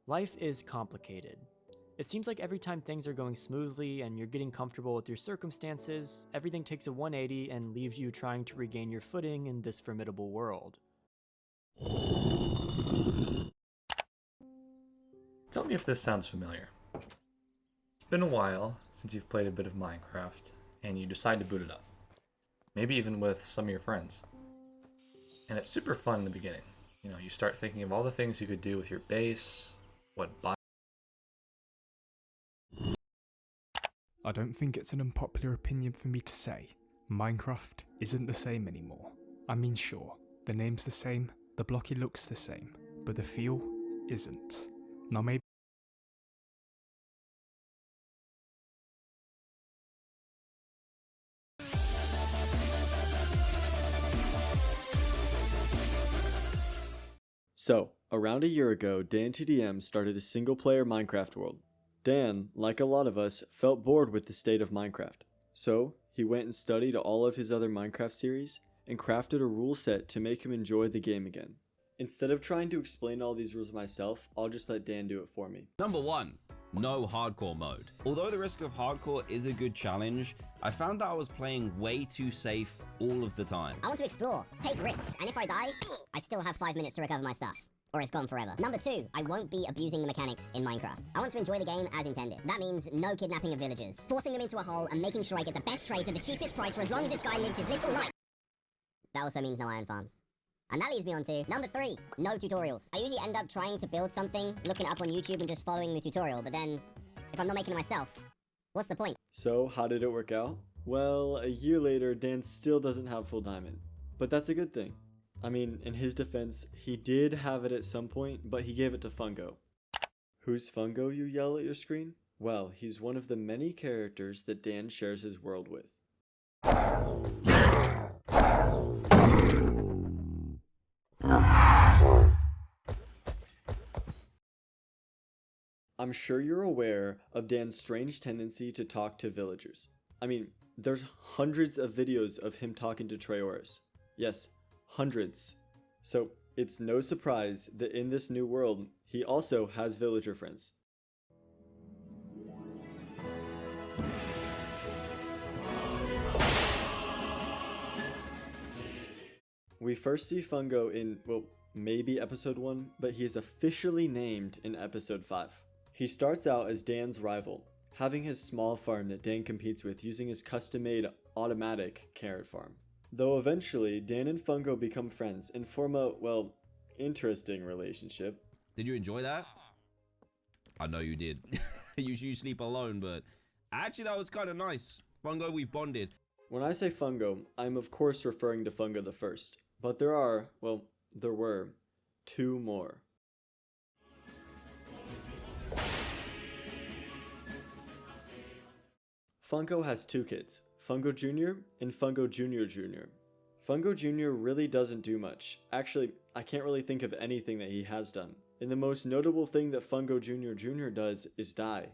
Life is complicated. It seems like every time things are going smoothly and you're getting comfortable with your circumstances, everything takes a 180 and leaves you trying to regain your footing in this formidable world. Tell me if this sounds familiar. It's been a while since you've played a bit of Minecraft, and you decide to boot it up. Maybe even with some of your friends. And it's super fun in the beginning. You know, you start thinking of all the things you could do with your base, I don't think it's an unpopular opinion for me to say. Minecraft isn't the same anymore. I mean, sure, the name's the same, the blocky looks the same, but the feel isn't. Now maybe So, around a year ago, DanTDM started a single-player Minecraft world. Dan, like a lot of us, felt bored with the state of Minecraft. So, he went and studied all of his other Minecraft series and crafted a rule set to make him enjoy the game again. Instead of trying to explain all these rules myself, I'll just let Dan do it for me. Number 1. No hardcore mode. Although the risk of hardcore is a good challenge, I found that I was playing way too safe all of the time. I want to explore, take risks, and if I die, I still have 5 minutes to recover my stuff. Or it's gone forever. Number 2, I won't be abusing the mechanics in Minecraft. I want to enjoy the game as intended. That means no kidnapping of villagers, forcing them into a hole and making sure I get the best trades at the cheapest price for as long as this guy lives his little life. That also means no iron farms. And that leads me on to number 3, no tutorials. I usually end up trying to build something, looking it up on YouTube and just following the tutorial, but then, if I'm not making it myself, what's the point? So, how did it work out? Well, a year later, Dan still doesn't have full diamond. But that's a good thing. I mean, in his defense, he did have it at some point, but he gave it to Fungo. Who's Fungo, you yell at your screen? Well, he's one of the many characters that Dan shares his world with. I'm sure you're aware of Dan's strange tendency to talk to villagers. I mean, there's hundreds of videos of him talking to Trayaurus. Yes, hundreds. So it's no surprise that in this new world, he also has villager friends. We first see Fungo in, well, maybe episode 1, but he is officially named in episode 5. He starts out as Dan's rival, having his small farm that Dan competes with using his custom-made automatic carrot farm. Though eventually, Dan and Fungo become friends and form a, well, interesting relationship. Did you enjoy that? I know you did. You sleep alone, but actually that was kind of nice. Fungo, we've bonded. When I say Fungo, I'm of course referring to Fungo the First, but there were 2 more. Fungo has 2 kids, Fungo Jr. and Fungo Jr. Jr. Fungo Jr. really doesn't do much. Actually, I can't really think of anything that he has done. And the most notable thing that Fungo Jr. Jr. does is die.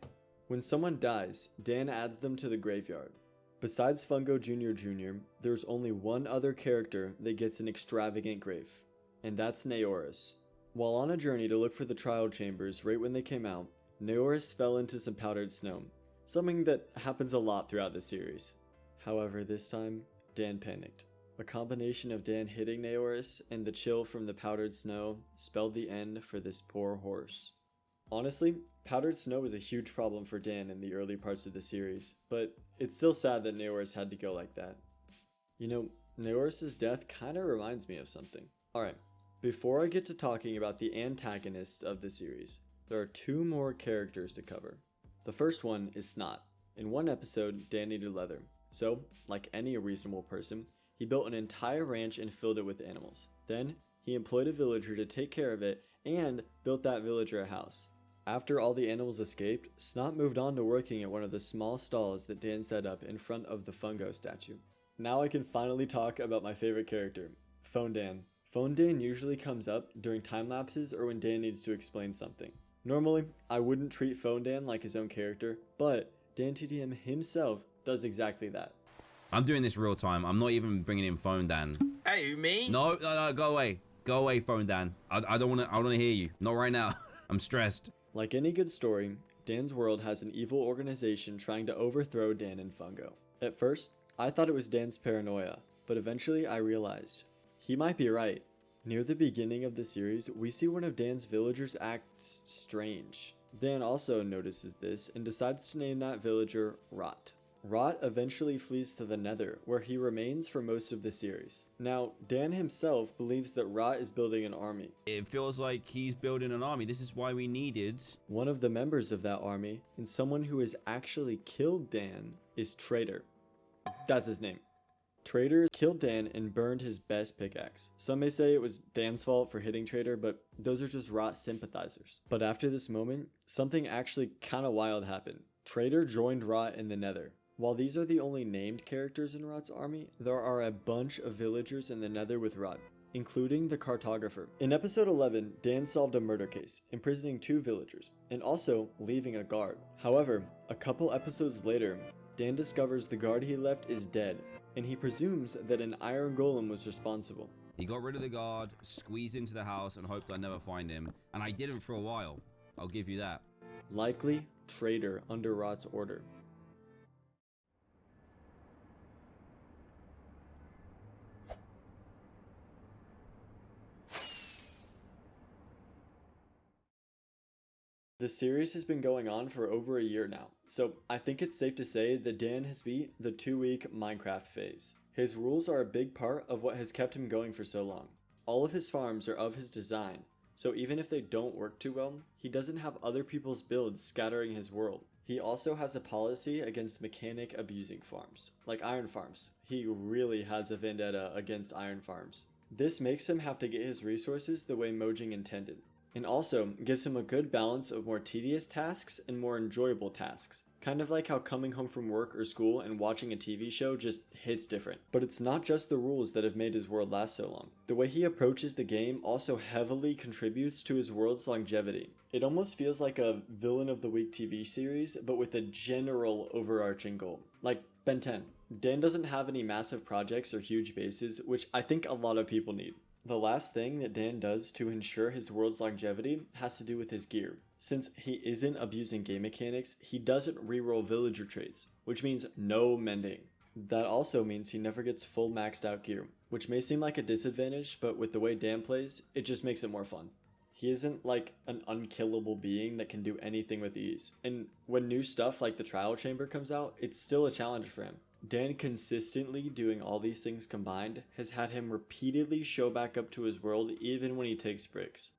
When someone dies, Dan adds them to the graveyard. Besides Fungo Jr. Jr., there's only one other character that gets an extravagant grave, and that's Naorus. While on a journey to look for the trial chambers right when they came out, Naorus fell into some powdered snow. Something that happens a lot throughout the series. However, this time, Dan panicked. A combination of Dan hitting Naorus and the chill from the powdered snow spelled the end for this poor horse. Honestly, powdered snow was a huge problem for Dan in the early parts of the series, but it's still sad that Naorus had to go like that. You know, Naorus' death kinda reminds me of something. Alright, before I get to talking about the antagonists of the series, there are 2 more characters to cover. The first one is Snot. In one episode, Dan needed leather. So, like any reasonable person, he built an entire ranch and filled it with animals. Then, he employed a villager to take care of it and built that villager a house. After all the animals escaped, Snot moved on to working at one of the small stalls that Dan set up in front of the Fungo statue. Now I can finally talk about my favorite character, Phone Dan. Phone Dan usually comes up during time lapses or when Dan needs to explain something. Normally, I wouldn't treat Phone Dan like his own character, but DanTDM himself does exactly that. I'm doing this real time. I'm not even bringing in Phone Dan. Hey, me? No, go away. Go away, Phone Dan. I don't want to hear you. Not right now. I'm stressed. Like any good story, Dan's world has an evil organization trying to overthrow Dan and Fungo. At first, I thought it was Dan's paranoia, but eventually I realized he might be right. Near the beginning of the series, we see one of Dan's villagers acts strange. Dan also notices this and decides to name that villager Rot. Rot eventually flees to the Nether, where he remains for most of the series. Now, Dan himself believes that Rot is building an army. It feels like he's building an army. This is why we needed... One of the members of that army, and someone who has actually killed Dan, is Traitor. That's his name. Traitor killed Dan and burned his best pickaxe. Some may say it was Dan's fault for hitting Traitor, but those are just Rot sympathizers. But after this moment, something actually kinda wild happened. Traitor joined Rot in the Nether. While these are the only named characters in Rot's army, there are a bunch of villagers in the Nether with Rot, including the cartographer. In episode 11, Dan solved a murder case, imprisoning 2 villagers, and also leaving a guard. However, a couple episodes later, Dan discovers the guard he left is dead, and he presumes that an iron golem was responsible. He got rid of the guard, squeezed into the house, and hoped I'd never find him. And I didn't for a while. I'll give you that. Likely Traitor under Rot's order. The series has been going on for over a year now, so I think it's safe to say that Dan has beat the 2-week Minecraft phase. His rules are a big part of what has kept him going for so long. All of his farms are of his design, so even if they don't work too well, he doesn't have other people's builds scattering his world. He also has a policy against mechanic abusing farms, like iron farms. He really has a vendetta against iron farms. This makes him have to get his resources the way Mojang intended, and also gives him a good balance of more tedious tasks and more enjoyable tasks. Kind of like how coming home from work or school and watching a TV show just hits different. But it's not just the rules that have made his world last so long. The way he approaches the game also heavily contributes to his world's longevity. It almost feels like a Villain of the Week TV series, but with a general overarching goal. Like Ben 10. Dan doesn't have any massive projects or huge bases, which I think a lot of people need. The last thing that Dan does to ensure his world's longevity has to do with his gear. Since he isn't abusing game mechanics, he doesn't reroll villager traits, which means no mending. That also means he never gets full maxed out gear, which may seem like a disadvantage, but with the way Dan plays, it just makes it more fun. He isn't like an unkillable being that can do anything with ease, and when new stuff like the trial chamber comes out, it's still a challenge for him. Dan consistently doing all these things combined has had him repeatedly show back up to his world even when he takes breaks.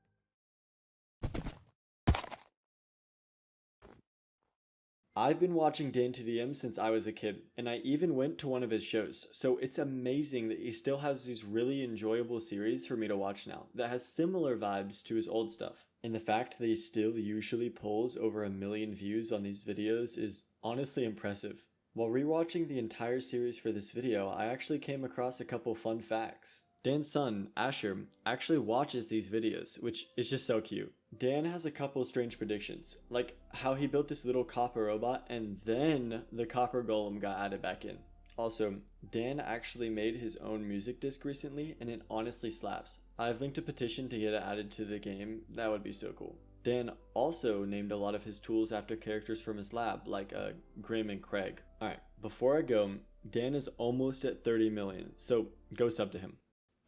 I've been watching DanTDM since I was a kid, and I even went to one of his shows, so it's amazing that he still has these really enjoyable series for me to watch now that has similar vibes to his old stuff. And the fact that he still usually pulls over 1 million views on these videos is honestly impressive. While rewatching the entire series for this video, I actually came across a couple fun facts. Dan's son, Asher, actually watches these videos, which is just so cute. Dan has a couple strange predictions, like how he built this little copper robot and then the copper golem got added back in. Also, Dan actually made his own music disc recently and it honestly slaps. I've linked a petition to get it added to the game. That would be so cool. Dan also named a lot of his tools after characters from his lab, like Grim and Craig. Alright, before I go, Dan is almost at 30 million, so go sub to him.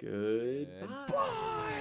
Goodbye.